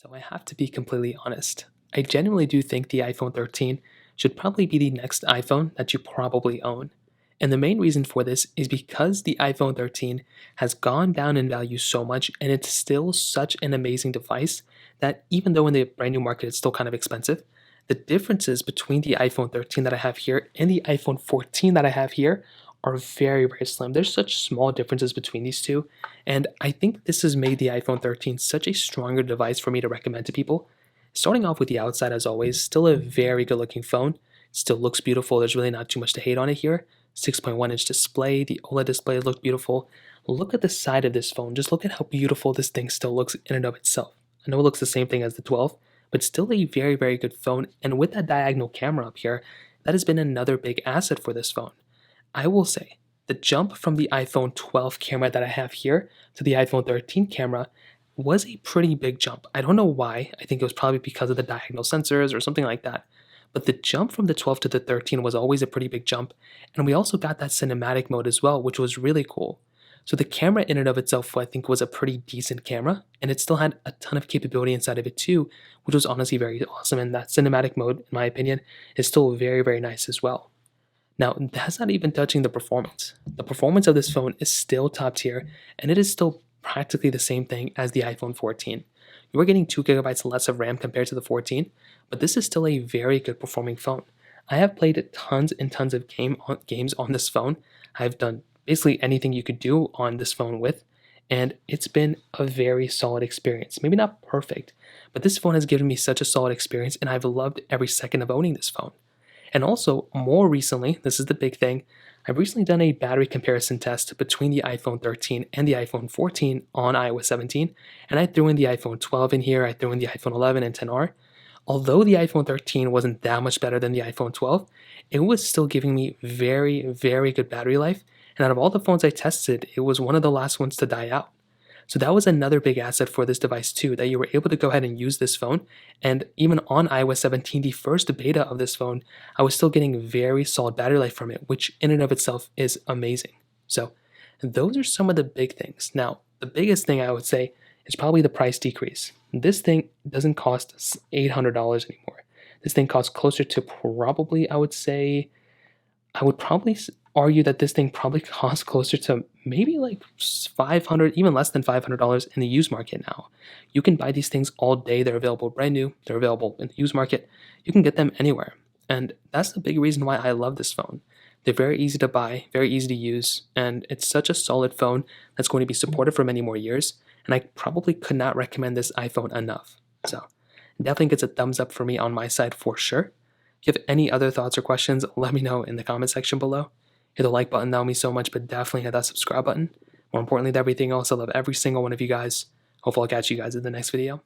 So I have to be completely honest. I genuinely do think the iPhone 13 should probably be the next iPhone that you probably own. And the main reason for this is because the iPhone 13 has gone down in value so much and it's still such an amazing device that even though in the brand new market it's still kind of expensive, the differences between the iPhone 13 that I have here and the iPhone 14 that I have here are very, very slim. There's such small differences between these two, and I think this has made the iPhone 13 such a stronger device for me to recommend to people. Starting off with the outside, as always, still a very good looking phone. Still looks beautiful. There's really not too much to hate on it here. 6.1-inch display. The Oled display looked beautiful. Look at the side of this phone. Just look at how beautiful this thing still looks in and of itself. I know it looks the same thing as the 12, but still a very, very good phone. And with that diagonal camera up here, that has been another big asset for this phone. I will say, the jump from the iPhone 12 camera that I have here to the iPhone 13 camera was a pretty big jump. I don't know why. I think it was probably because of the diagonal sensors or something like that. But the jump from the 12 to the 13 was always a pretty big jump. And we also got that cinematic mode as well, which was really cool. So the camera in and of itself, I think, was a pretty decent camera. And it still had a ton of capability inside of it too, which was honestly very awesome. And that cinematic mode, in my opinion, is still very, very nice as well. Now, that's not even touching the performance. The performance of this phone is still top tier, and it is still practically the same thing as the iPhone 14. You are getting 2 gigabytes less of RAM compared to the 14, but this is still a very good performing phone. I have played tons and tons of games on this phone. I've done basically anything you could do on this phone with, and it's been a very solid experience. Maybe not perfect, but this phone has given me such a solid experience, and I've loved every second of owning this phone. And also, more recently, this is the big thing, I've recently done a battery comparison test between the iPhone 13 and the iPhone 14 on iOS 17, and I threw in the iPhone 12 in here, I threw in the iPhone 11 and 10R. Although the iPhone 13 wasn't that much better than the iPhone 12, it was still giving me very, very good battery life, and out of all the phones I tested, it was one of the last ones to die out. So that was another big asset for this device too, that you were able to go ahead and use this phone. And even on iOS 17, the first beta of this phone, I was still getting very solid battery life from it, which in and of itself is amazing. So those are some of the big things. Now, the biggest thing I would say is probably the price decrease. This thing doesn't cost $800 anymore. This thing costs closer to probably, I would probably argue that this thing probably costs closer to maybe like 500, even less than $500 in the used market now. You can buy these things all day. They're available brand new. They're available in the used market. You can get them anywhere. And that's the big reason why I love this phone. They're very easy to buy, very easy to use, and it's such a solid phone that's going to be supported for many more years. And I probably could not recommend this iPhone enough. So definitely gets a thumbs up for me on my side for sure. If you have any other thoughts or questions, let me know in the comment section below. Hit the like button, that would mean so much, but definitely hit that subscribe button. More importantly than everything else, I love every single one of you guys. Hopefully I'll catch you guys in the next video.